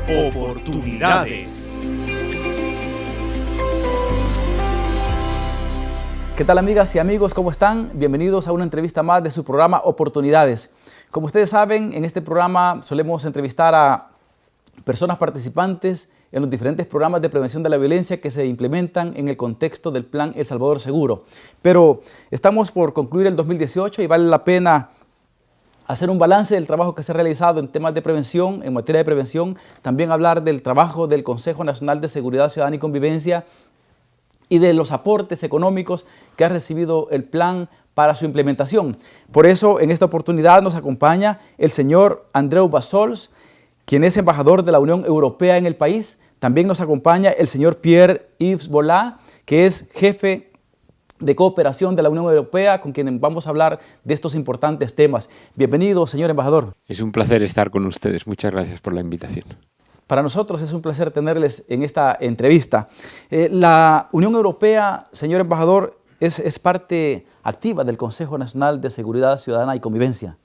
Oportunidades. ¿Qué tal, amigas y amigos? ¿Cómo están? Bienvenidos a una entrevista más de su programa Oportunidades. Como ustedes saben, en este programa solemos entrevistar a personas participantes en los diferentes programas de prevención de la violencia que se implementan en el contexto del Plan El Salvador Seguro. Pero estamos por concluir el 2018 y vale la pena hacer un balance del trabajo que se ha realizado en temas de prevención, en materia de prevención, también hablar del trabajo del Consejo Nacional de Seguridad Ciudadana y Convivencia y de los aportes económicos que ha recibido el plan para su implementación. Por eso, en esta oportunidad nos acompaña el señor Andreu Bassols, quien es embajador de la Unión Europea en el país. También nos acompaña el señor Pierre-Yves Bolat, que es jefe de cooperación de la Unión Europea, con quien vamos a hablar de estos importantes temas. Bienvenido, señor embajador. Es un placer estar con ustedes. Muchas gracias por la invitación. Para nosotros es un placer tenerles en esta entrevista. La Unión Europea, señor embajador, es parte activa del Consejo Nacional de Seguridad Ciudadana y Convivencia.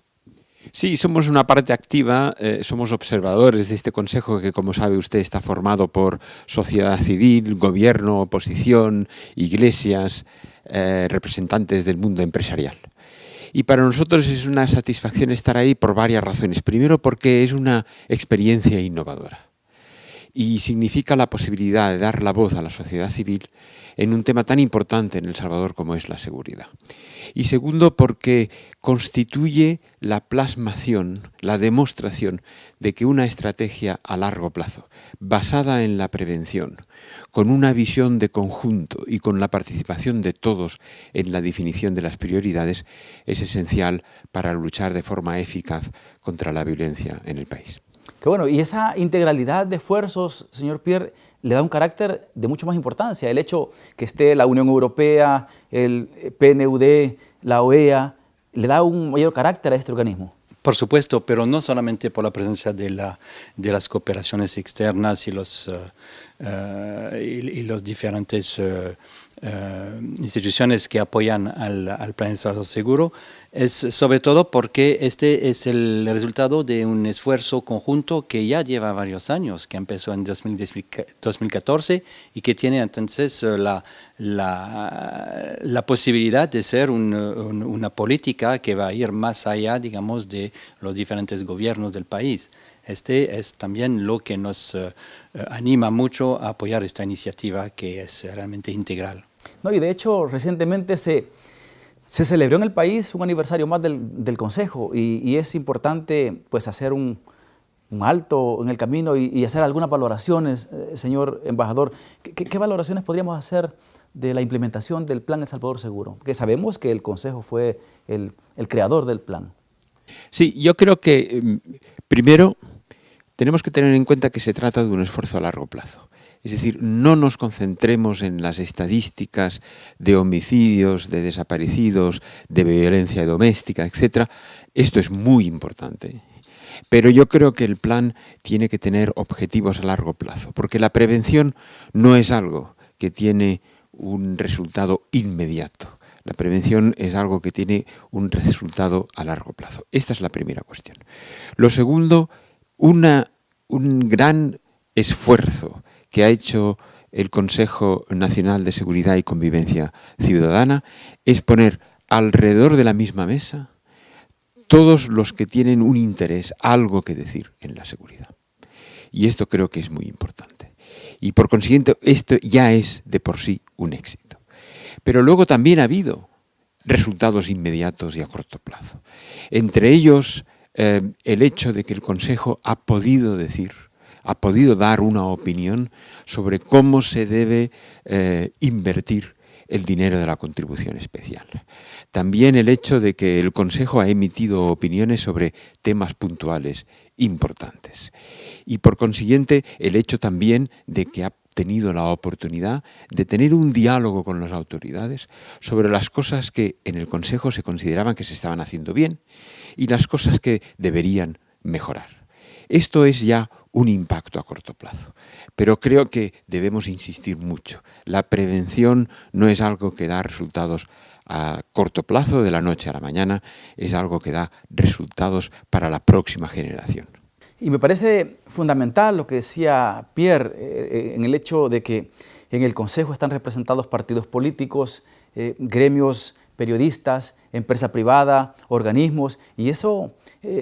Sí, somos una parte activa, somos observadores de este consejo que, como sabe usted, está formado por sociedad civil, gobierno, oposición, iglesias, representantes del mundo empresarial. Y para nosotros es una satisfacción estar ahí por varias razones. Primero, porque es una experiencia innovadora y significa la posibilidad de dar la voz a la sociedad civil en un tema tan importante en El Salvador como es la seguridad. Y segundo, porque constituye la plasmación, la demostración de que una estrategia a largo plazo, basada en la prevención, con una visión de conjunto y con la participación de todos en la definición de las prioridades, es esencial para luchar de forma eficaz contra la violencia en el país. Qué bueno, y esa integralidad de esfuerzos, señor Pierre, le da un carácter de mucho más importancia. El hecho que esté la Unión Europea, el PNUD, la OEA, le da un mayor carácter a este organismo. Por supuesto, pero no solamente por la presencia de las cooperaciones externas y los diferentes instituciones que apoyan al Plan de Salvador Seguro, es sobre todo porque este es el resultado de un esfuerzo conjunto que ya lleva varios años, que empezó en 2014 y que tiene entonces la posibilidad de ser una política que va a ir más allá, digamos, de los diferentes gobiernos del país. Este es también lo que nos anima mucho a apoyar esta iniciativa que es realmente integral. No, y de hecho, recientemente se celebró en el país un aniversario más del Consejo y es importante pues, hacer un alto en el camino y hacer algunas valoraciones, señor embajador. ¿Qué valoraciones podríamos hacer de la implementación del Plan El Salvador Seguro? Porque sabemos que el Consejo fue el creador del plan. Sí, yo creo que primero tenemos que tener en cuenta que se trata de un esfuerzo a largo plazo. Es decir, no nos concentremos en las estadísticas de homicidios, de desaparecidos, de violencia doméstica, etc. Esto es muy importante. Pero yo creo que el plan tiene que tener objetivos a largo plazo, porque la prevención no es algo que tiene un resultado inmediato. La prevención es algo que tiene un resultado a largo plazo. Esta es la primera cuestión. Lo segundo, un gran esfuerzo que ha hecho el Consejo Nacional de Seguridad y Convivencia Ciudadana es poner alrededor de la misma mesa todos los que tienen un interés, algo que decir en la seguridad. Y esto creo que es muy importante. Y por consiguiente, esto ya es de por sí un éxito. Pero luego también ha habido resultados inmediatos y a corto plazo. Entre ellos, el hecho de que el Consejo ha podido dar una opinión sobre cómo se debe invertir el dinero de la contribución especial. También el hecho de que el Consejo ha emitido opiniones sobre temas puntuales importantes. Y por consiguiente, el hecho también de que ha tenido la oportunidad de tener un diálogo con las autoridades sobre las cosas que en el Consejo se consideraban que se estaban haciendo bien y las cosas que deberían mejorar. Esto es ya un impacto a corto plazo, pero creo que debemos insistir mucho. La prevención no es algo que da resultados a corto plazo, de la noche a la mañana, es algo que da resultados para la próxima generación. Y me parece fundamental lo que decía Pierre en el hecho de que en el Consejo están representados partidos políticos, gremios, periodistas, empresa privada, organismos, y eso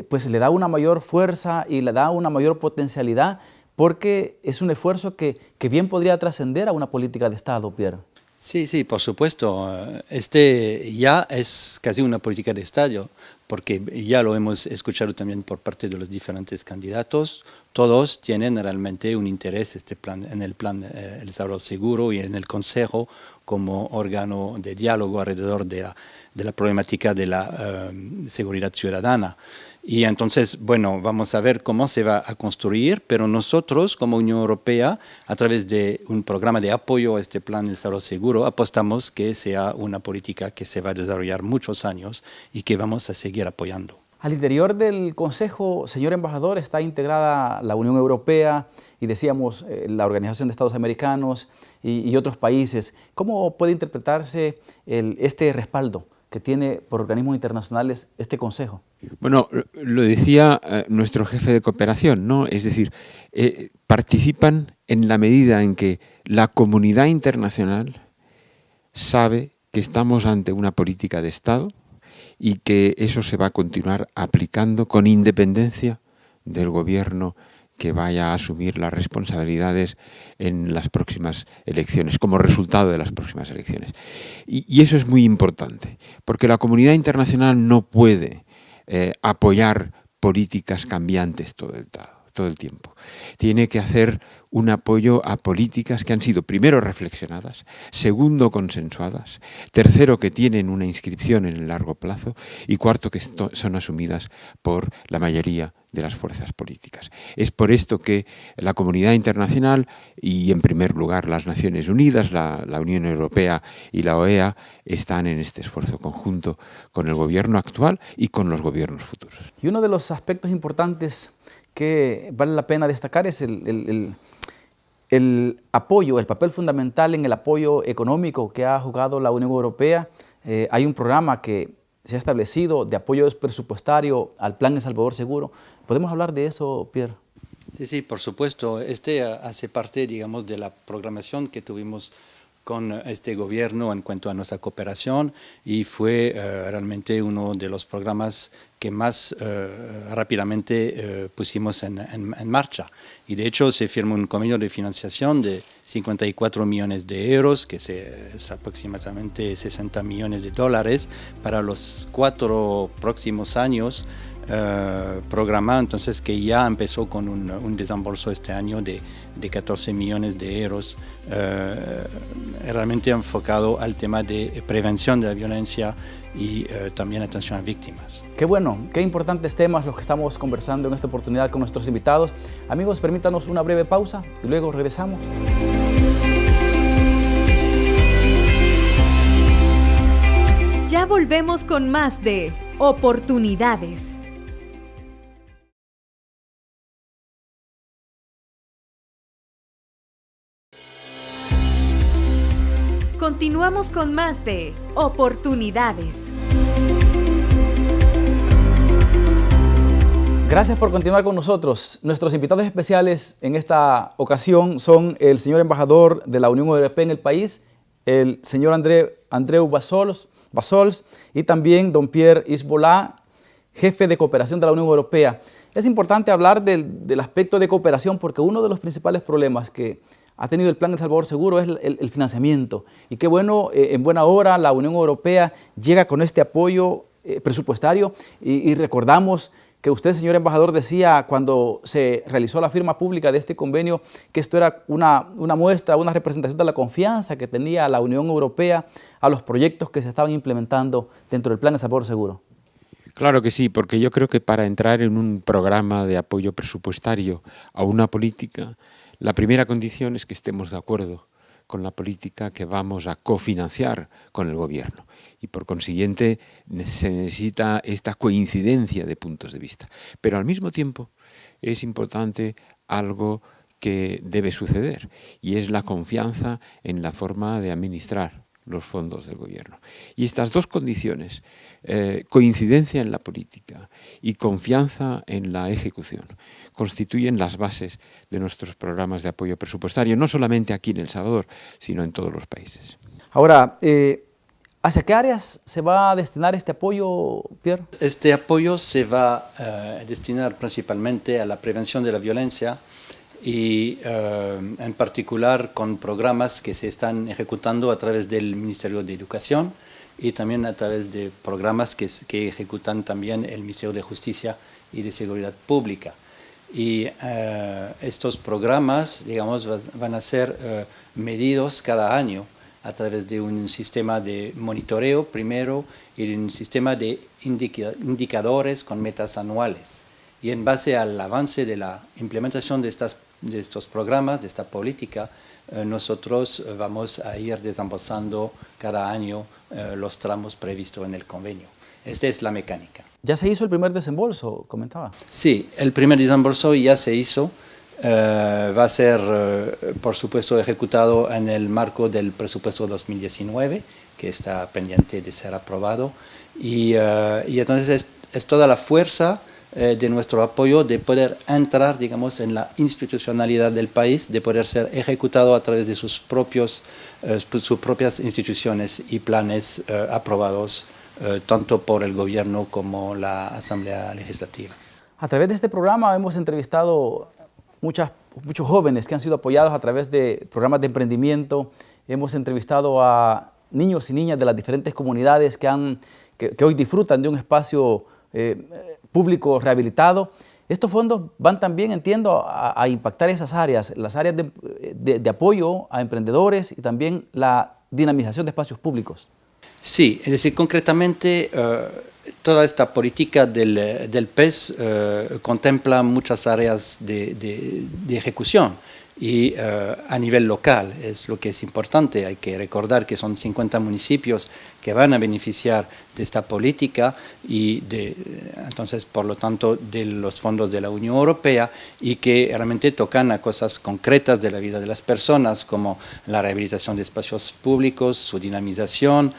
pues le da una mayor fuerza y le da una mayor potencialidad porque es un esfuerzo que bien podría trascender a una política de Estado, Pierre. Sí, sí, por supuesto. Este ya es casi una política de Estado, porque ya lo hemos escuchado también por parte de los diferentes candidatos. Todos tienen realmente un interés en el plan El Salvador Seguro y en el Consejo como órgano de diálogo alrededor de la problemática de la seguridad ciudadana. Y entonces, bueno, vamos a ver cómo se va a construir, pero nosotros como Unión Europea, a través de un programa de apoyo a este plan El Salvador Seguro, apostamos que sea una política que se va a desarrollar muchos años y que vamos a seguir apoyando. Al interior del Consejo, señor embajador, está integrada la Unión Europea y decíamos la Organización de Estados Americanos y otros países. ¿Cómo puede interpretarse este respaldo que tiene por organismos internacionales este Consejo? Bueno, lo decía nuestro jefe de cooperación, ¿no? Es decir, participan en la medida en que la comunidad internacional sabe que estamos ante una política de Estado y que eso se va a continuar aplicando con independencia del gobierno que vaya a asumir las responsabilidades en las próximas elecciones, como resultado de las próximas elecciones. Y eso es muy importante, porque la comunidad internacional no puede apoyar políticas cambiantes todo el tiempo. Tiene que hacer un apoyo a políticas que han sido, primero, reflexionadas, segundo, consensuadas, tercero, que tienen una inscripción en el largo plazo y cuarto, que son asumidas por la mayoría de las fuerzas políticas. Es por esto que la comunidad internacional y, en primer lugar, las Naciones Unidas, la Unión Europea y la OEA están en este esfuerzo conjunto con el gobierno actual y con los gobiernos futuros. Y uno de los aspectos importantes que vale la pena destacar es el apoyo, el papel fundamental en el apoyo económico que ha jugado la Unión Europea. Hay un programa que se ha establecido de apoyo presupuestario al Plan El Salvador Seguro. ¿Podemos hablar de eso, Pierre? Sí, sí, por supuesto. Este hace parte, digamos, de la programación que tuvimos con este gobierno en cuanto a nuestra cooperación y fue realmente uno de los programas que más rápidamente pusimos en marcha. Y de hecho se firmó un convenio de financiación de 54 millones de euros, que es aproximadamente 60 millones de dólares para los 4 próximos años. Programa, entonces, que ya empezó con un desembolso este año de 14 millones de euros, realmente enfocado al tema de prevención de la violencia y también atención a víctimas. Qué bueno, qué importantes temas los que estamos conversando en esta oportunidad con nuestros invitados. Amigos, permítanos una breve pausa y luego regresamos. Ya volvemos con más de Oportunidades. Continuamos con más de Oportunidades. Gracias por continuar con nosotros. Nuestros invitados especiales en esta ocasión son el señor embajador de la Unión Europea en el país, el señor Andreu Bassols y también don Pierre Isbolà, jefe de cooperación de la Unión Europea. Es importante hablar del aspecto de cooperación porque uno de los principales problemas que ha tenido el Plan El Salvador Seguro es el financiamiento. Y qué bueno, en buena hora la Unión Europea llega con este apoyo presupuestario y recordamos que usted, señor embajador, decía cuando se realizó la firma pública de este convenio que esto era una muestra, una representación de la confianza que tenía la Unión Europea a los proyectos que se estaban implementando dentro del Plan El Salvador Seguro. Claro que sí, porque yo creo que para entrar en un programa de apoyo presupuestario a una política, la primera condición es que estemos de acuerdo con la política que vamos a cofinanciar con el gobierno. Y por consiguiente se necesita esta coincidencia de puntos de vista. Pero al mismo tiempo es importante algo que debe suceder y es la confianza en la forma de administrar los fondos del gobierno. Y estas dos condiciones, coincidencia en la política y confianza en la ejecución, constituyen las bases de nuestros programas de apoyo presupuestario, no solamente aquí en El Salvador, sino en todos los países. Ahora, ¿hacia qué áreas se va a destinar este apoyo, Pierre? Este apoyo se va a destinar principalmente a la prevención de la violencia y en particular con programas que se están ejecutando a través del Ministerio de Educación y también a través de programas que ejecutan también el Ministerio de Justicia y de Seguridad Pública. Y estos programas, digamos, van a ser medidos cada año a través de un sistema de monitoreo primero y un sistema de indicadores con metas anuales. Y en base al avance de la implementación de estos programas, de esta política, nosotros vamos a ir desembolsando cada año los tramos previstos en el convenio. Esta es la mecánica. ¿Ya se hizo el primer desembolso, comentaba? Sí, el primer desembolso ya se hizo. Va a ser, por supuesto, ejecutado en el marco del presupuesto 2019, que está pendiente de ser aprobado. Y entonces es toda la fuerza de nuestro apoyo de poder entrar, digamos, en la institucionalidad del país, de poder ser ejecutado a través de sus propias instituciones y planes aprobados tanto por el gobierno como la Asamblea Legislativa. A través de este programa hemos entrevistado muchos jóvenes que han sido apoyados a través de programas de emprendimiento. Hemos entrevistado a niños y niñas de las diferentes comunidades que hoy disfrutan de un espacio público rehabilitado. Estos fondos van también, entiendo, a impactar esas áreas, las áreas de apoyo a emprendedores y también la dinamización de espacios públicos. Sí, es decir, concretamente toda esta política del PES contempla muchas áreas de ejecución y a nivel local es lo que es importante. Hay que recordar que son 50 municipios que van a beneficiar de esta política y entonces, por lo tanto, de los fondos de la Unión Europea y que realmente tocan a cosas concretas de la vida de las personas, como la rehabilitación de espacios públicos, su dinamización,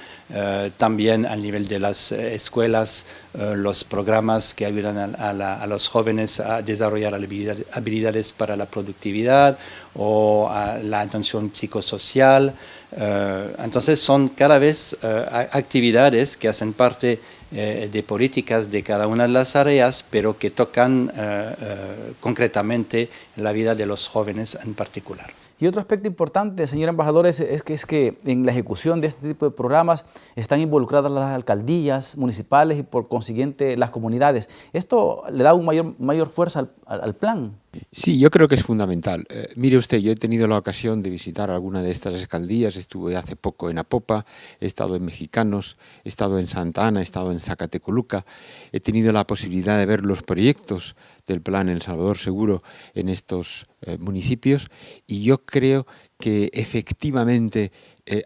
también al nivel de las escuelas, los programas que ayudan a los jóvenes a desarrollar habilidades para la productividad o a la atención psicosocial. Entonces son cada vez actividades que hacen parte de políticas de cada una de las áreas, pero que tocan concretamente la vida de los jóvenes en particular. Y otro aspecto importante, señor embajador, es que en la ejecución de este tipo de programas están involucradas las alcaldías municipales y por consiguiente las comunidades. ¿Esto le da una mayor fuerza al plan? Sí, yo creo que es fundamental. Mire usted, yo he tenido la ocasión de visitar alguna de estas alcaldías, estuve hace poco en Apopa, he estado en Mexicanos, he estado en Santa Ana, he estado en Zacatecoluca, he tenido la posibilidad de ver los proyectos del plan El Salvador Seguro en estos municipios y yo creo que efectivamente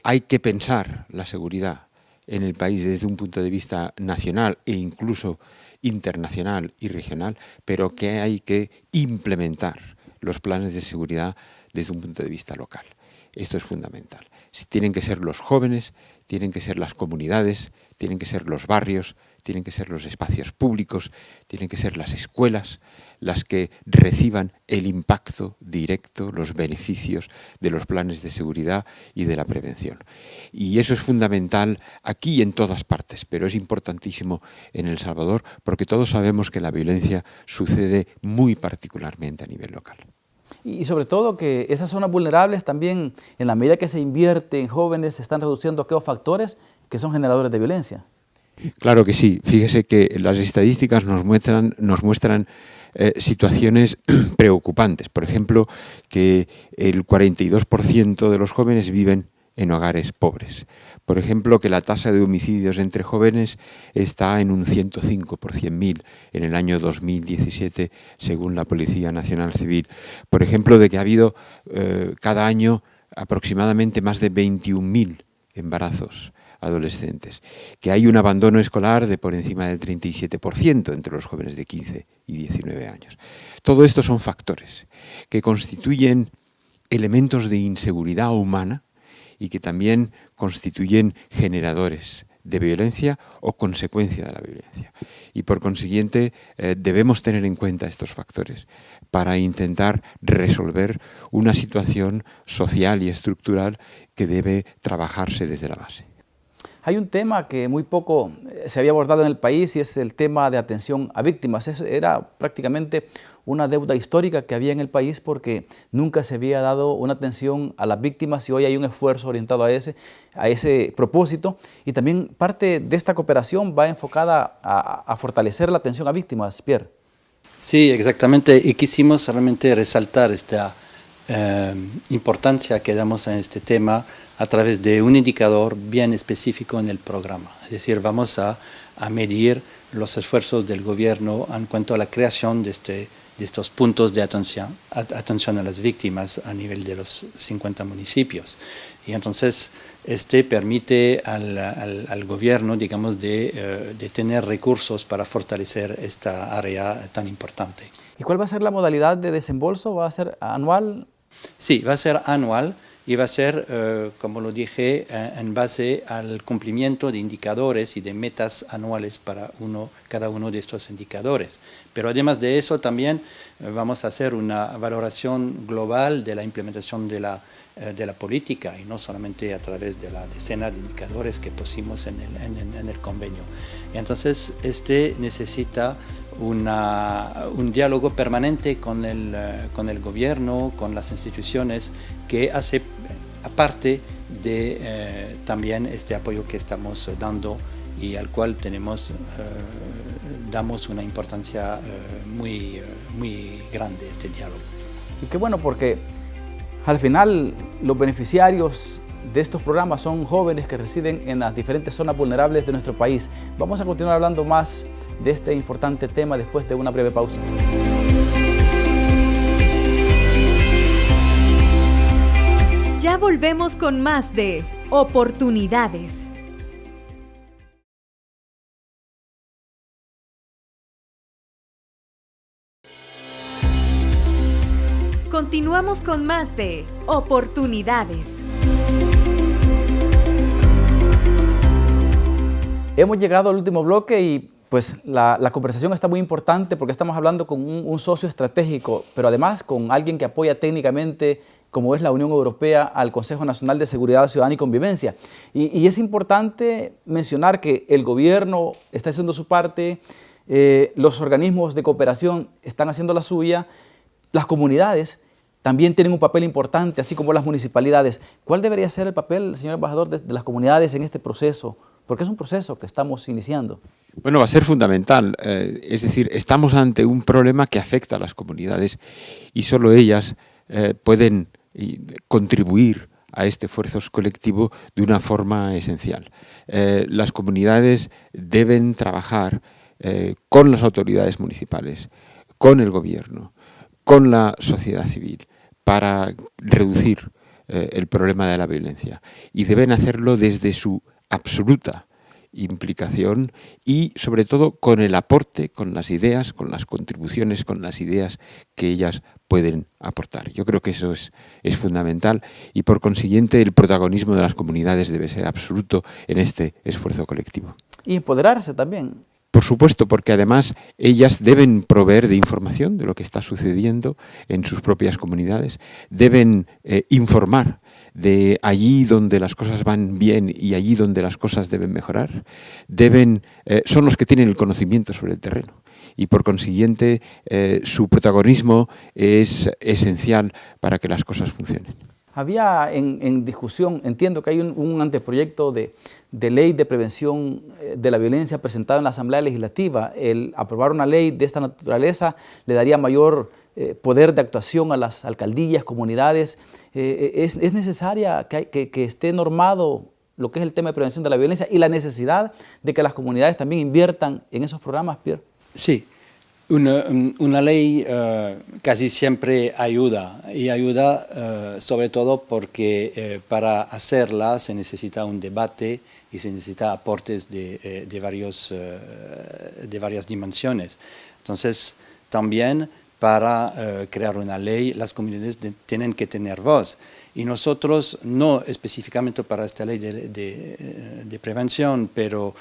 hay que pensar la seguridad en el país desde un punto de vista nacional e incluso internacional y regional, pero que hay que implementar los planes de seguridad desde un punto de vista local. Esto es fundamental. Tienen que ser los jóvenes, tienen que ser las comunidades, tienen que ser los barrios, tienen que ser los espacios públicos, tienen que ser las escuelas las que reciban el impacto directo, los beneficios de los planes de seguridad y de la prevención. Y eso es fundamental aquí y en todas partes, pero es importantísimo en El Salvador porque todos sabemos que la violencia sucede muy particularmente a nivel local. Y sobre todo que esas zonas vulnerables también, en la medida que se invierte en jóvenes, se están reduciendo aquellos factores que son generadores de violencia. Claro que sí. Fíjese que las estadísticas nos muestran situaciones preocupantes. Por ejemplo, que el 42% de los jóvenes viven en hogares pobres. Por ejemplo, que la tasa de homicidios entre jóvenes está en un 105 por 100.000 en el año 2017, según la Policía Nacional Civil. Por ejemplo, de que ha habido cada año aproximadamente más de 21.000 embarazos adolescentes, que hay un abandono escolar de por encima del 37% entre los jóvenes de 15 y 19 años. Todo esto son factores que constituyen elementos de inseguridad humana y que también constituyen generadores de violencia o consecuencia de la violencia. Y por consiguiente debemos tener en cuenta estos factores para intentar resolver una situación social y estructural que debe trabajarse desde la base. Hay un tema que muy poco se había abordado en el país y es el tema de atención a víctimas. Era prácticamente una deuda histórica que había en el país porque nunca se había dado una atención a las víctimas y hoy hay un esfuerzo orientado a ese propósito. Y también parte de esta cooperación va enfocada a fortalecer la atención a víctimas, Pierre. Sí, exactamente. Y quisimos realmente resaltar esta importancia que damos en este tema a través de un indicador bien específico en el programa. Es decir, vamos a medir los esfuerzos del gobierno en cuanto a la creación de estos puntos de atención a las víctimas a nivel de los 50 municipios. Y entonces permite al gobierno, digamos, de tener recursos para fortalecer esta área tan importante. ¿Y cuál va a ser la modalidad de desembolso? ¿Va a ser anual? Sí, va a ser anual y va a ser, como lo dije, en base al cumplimiento de indicadores y de metas anuales para cada uno de estos indicadores. Pero además de eso también vamos a hacer una valoración global de la implementación de la política y no solamente a través de la decena de indicadores que pusimos en el convenio. Y entonces necesita un diálogo permanente con el gobierno, con las instituciones, que hace aparte de también este apoyo que estamos dando y al cual damos una importancia muy grande a este diálogo. Y qué bueno, porque al final los beneficiarios de estos programas son jóvenes que residen en las diferentes zonas vulnerables de nuestro país. Vamos a continuar hablando más de este importante tema después de una breve pausa. Ya volvemos con más de Oportunidades. Continuamos con más de Oportunidades. Hemos llegado al último bloque y pues la conversación está muy importante porque estamos hablando con un socio estratégico, pero además con alguien que apoya técnicamente, como es la Unión Europea, al Consejo Nacional de Seguridad Ciudadana y Convivencia. Y es importante mencionar que el gobierno está haciendo su parte, los organismos de cooperación están haciendo la suya, las comunidades también tienen un papel importante, así como las municipalidades. ¿Cuál debería ser el papel, señor embajador, de las comunidades en este proceso? Porque es un proceso que estamos iniciando. Bueno, va a ser fundamental. Es decir, estamos ante un problema que afecta a las comunidades y solo ellas pueden contribuir a este esfuerzo colectivo de una forma esencial. Las comunidades deben trabajar con las autoridades municipales, con el gobierno, con la sociedad civil, para reducir el problema de la violencia. Y deben hacerlo desde su absoluta implicación y sobre todo con el aporte, con las ideas, con las contribuciones, con las ideas que ellas pueden aportar. Yo creo que eso es fundamental y por consiguiente el protagonismo de las comunidades debe ser absoluto en este esfuerzo colectivo. Y empoderarse también. Por supuesto, porque además ellas deben proveer de información de lo que está sucediendo en sus propias comunidades, deben informar de allí donde las cosas van bien y allí donde las cosas deben mejorar, son los que tienen el conocimiento sobre el terreno y por consiguiente su protagonismo es esencial para que las cosas funcionen. Había en discusión, entiendo que hay un anteproyecto de ley de prevención de la violencia presentado en la Asamblea Legislativa. El aprobar una ley de esta naturaleza le daría mayor poder de actuación a las alcaldías, comunidades. Es necesaria que esté normado lo que es el tema de prevención de la violencia y la necesidad de que las comunidades también inviertan en esos programas, Pierre. Sí. Una ley casi siempre ayuda, y ayuda sobre todo porque para hacerla se necesita un debate y se necesita aportes de varias dimensiones. Entonces, también para crear una ley, las comunidades tienen que tener voz. Y nosotros, no específicamente para esta ley de prevención, pero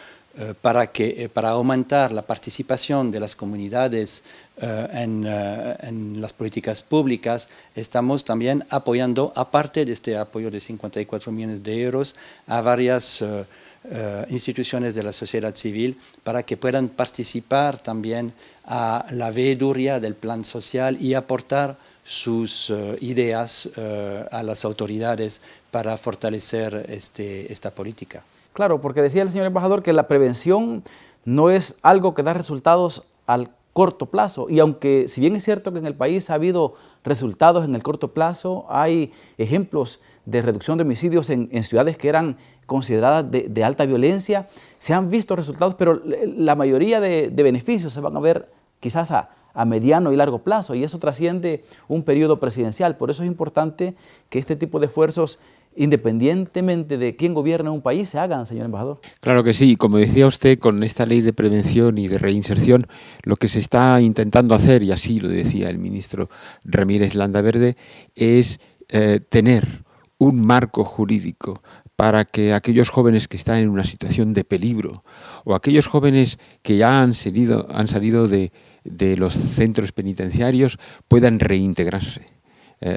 para aumentar la participación de las comunidades en las políticas públicas, estamos también apoyando, aparte de este apoyo de 54 millones de euros, a varias instituciones de la sociedad civil para que puedan participar también a la veeduría del plan social y aportar sus ideas a las autoridades para fortalecer esta política. Claro, porque decía el señor embajador que la prevención no es algo que da resultados al corto plazo. Y aunque, si bien es cierto que en el país ha habido resultados en el corto plazo, hay ejemplos de reducción de homicidios en ciudades que eran consideradas de alta violencia, se han visto resultados, pero la mayoría de beneficios se van a ver quizás a mediano y largo plazo, y eso trasciende un periodo presidencial. Por eso es importante que este tipo de esfuerzos, independientemente de quién gobierne un país, se hagan, señor embajador. Claro que sí. Como decía usted, con esta ley de prevención y de reinserción, lo que se está intentando hacer, y así lo decía el ministro Ramírez Landaverde, es tener un marco jurídico para que aquellos jóvenes que están en una situación de peligro o aquellos jóvenes que ya han salido de los centros penitenciarios puedan reintegrarse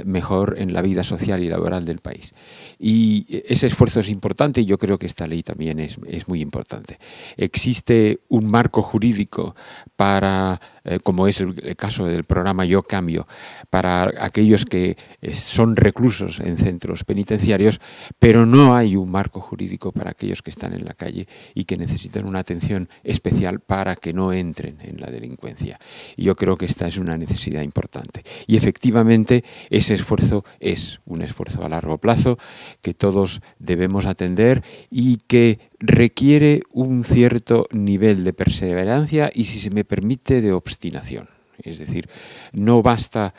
mejor en la vida social y laboral del país. Y ese esfuerzo es importante y yo creo que esta ley también es muy importante. Existe un marco jurídico para, como es el caso del programa Yo Cambio, para aquellos que son reclusos en centros penitenciarios, pero no hay un marco jurídico para aquellos que están en la calle y que necesitan una atención especial para que no entren en la delincuencia. Y yo creo que esta es una necesidad importante. Y efectivamente, ese esfuerzo es un esfuerzo a largo plazo que todos debemos atender y que requiere un cierto nivel de perseverancia y, si se me permite, de obstinación. Es decir, no basta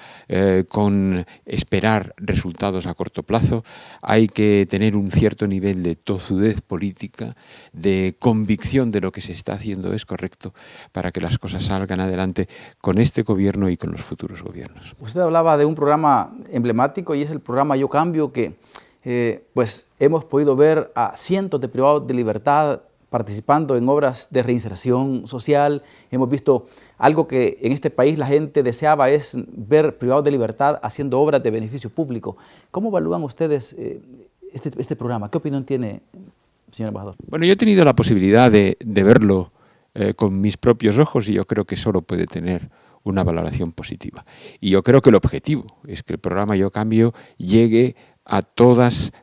con esperar resultados a corto plazo, hay que tener un cierto nivel de tozudez política, de convicción de lo que se está haciendo es correcto para que las cosas salgan adelante con este gobierno y con los futuros gobiernos. Usted hablaba de un programa emblemático y es el programa Yo Cambio, que pues hemos podido ver a cientos de privados de libertad participando en obras de reinserción social. Hemos visto algo que en este país la gente deseaba, es ver privados de libertad haciendo obras de beneficio público. ¿Cómo evalúan ustedes este programa? ¿Qué opinión tiene, señor embajador? Bueno, yo he tenido la posibilidad de verlo con mis propios ojos y yo creo que solo puede tener una valoración positiva. Y yo creo que el objetivo es que el programa Yo Cambio llegue a todos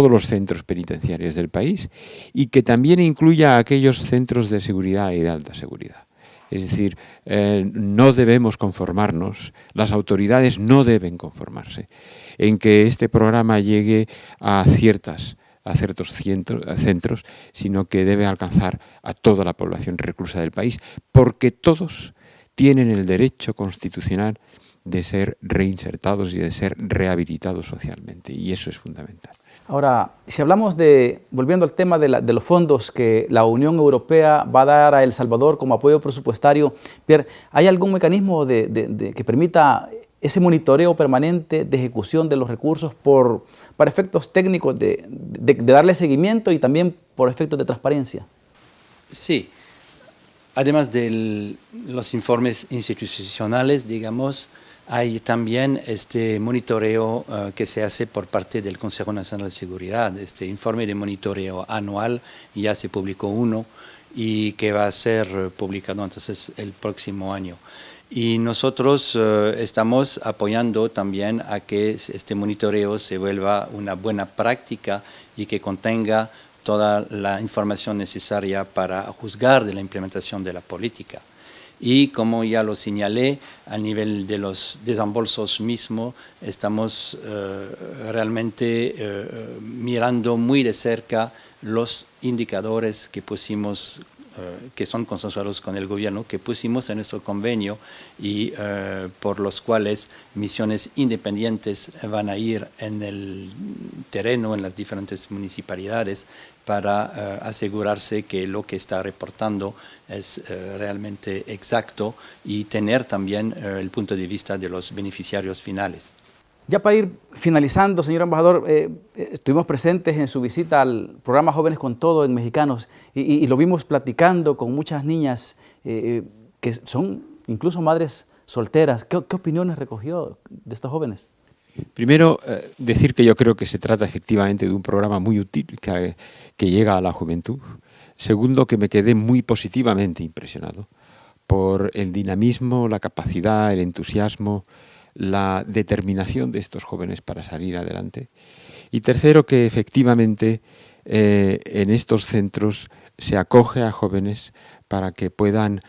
los centros penitenciarios del país y que también incluya a aquellos centros de seguridad y de alta seguridad. Es decir, no debemos conformarnos, las autoridades no deben conformarse en que este programa llegue a ciertos centros, sino que debe alcanzar a toda la población reclusa del país, porque todos tienen el derecho constitucional de ser reinsertados y de ser rehabilitados socialmente, y eso es fundamental. Ahora, si hablamos volviendo al tema de los fondos que la Unión Europea va a dar a El Salvador como apoyo presupuestario, Pierre, ¿hay algún mecanismo que permita ese monitoreo permanente de ejecución de los recursos para efectos técnicos de darle seguimiento y también por efectos de transparencia? Sí. Además de los informes institucionales, digamos, hay también este monitoreo que se hace por parte del Consejo Nacional de Seguridad. Este informe de monitoreo anual, ya se publicó uno y que va a ser publicado entonces el próximo año. Y nosotros estamos apoyando también a que este monitoreo se vuelva una buena práctica y que contenga toda la información necesaria para juzgar de la implementación de la política. Y como ya lo señalé, a nivel de los desembolsos mismos, estamos realmente mirando muy de cerca los indicadores que pusimos, que son consensuados con el gobierno, que pusimos en nuestro convenio y por los cuales misiones independientes van a ir en el terreno en las diferentes municipalidades para asegurarse que lo que está reportando es realmente exacto y tener también el punto de vista de los beneficiarios finales. Ya para ir finalizando, señor embajador, estuvimos presentes en su visita al programa Jóvenes con Todo en Mexicanos y lo vimos platicando con muchas niñas que son incluso madres solteras. ¿Qué opiniones recogió de estos jóvenes? Primero, decir que yo creo que se trata efectivamente de un programa muy útil que llega a la juventud. Segundo, que me quedé muy positivamente impresionado por el dinamismo, la capacidad, el entusiasmo, la determinación de estos jóvenes para salir adelante. Y tercero, que efectivamente en estos centros se acoge a jóvenes para que puedan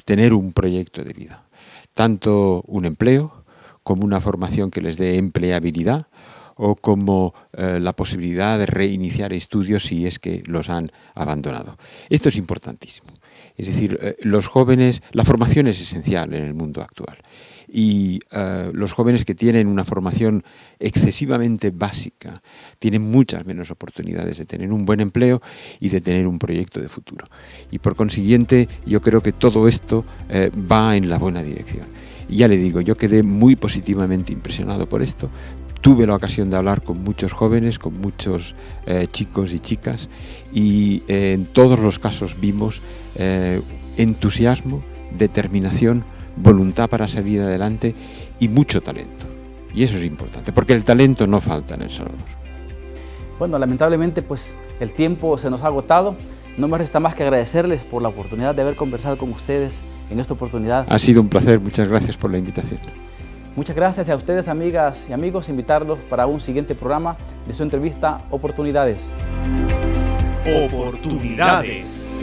tener un proyecto de vida, tanto un empleo como una formación que les dé empleabilidad o como la posibilidad de reiniciar estudios si es que los han abandonado. Esto es importantísimo. Es decir, los jóvenes, la formación es esencial en el mundo actual. Y los jóvenes que tienen una formación excesivamente básica tienen muchas menos oportunidades de tener un buen empleo y de tener un proyecto de futuro. Y por consiguiente, yo creo que todo esto va en la buena dirección. Y ya le digo, yo quedé muy positivamente impresionado por esto. Tuve la ocasión de hablar con muchos jóvenes, con muchos chicos y chicas, y en todos los casos vimos entusiasmo, determinación, voluntad para salir adelante y mucho talento. Y eso es importante, porque el talento no falta en El Salvador. Bueno, lamentablemente pues el tiempo se nos ha agotado. No me resta más que agradecerles por la oportunidad de haber conversado con ustedes en esta oportunidad. Ha sido un placer, muchas gracias por la invitación. Muchas gracias a ustedes, amigas y amigos, invitarlos para un siguiente programa de su entrevista Oportunidades. Oportunidades.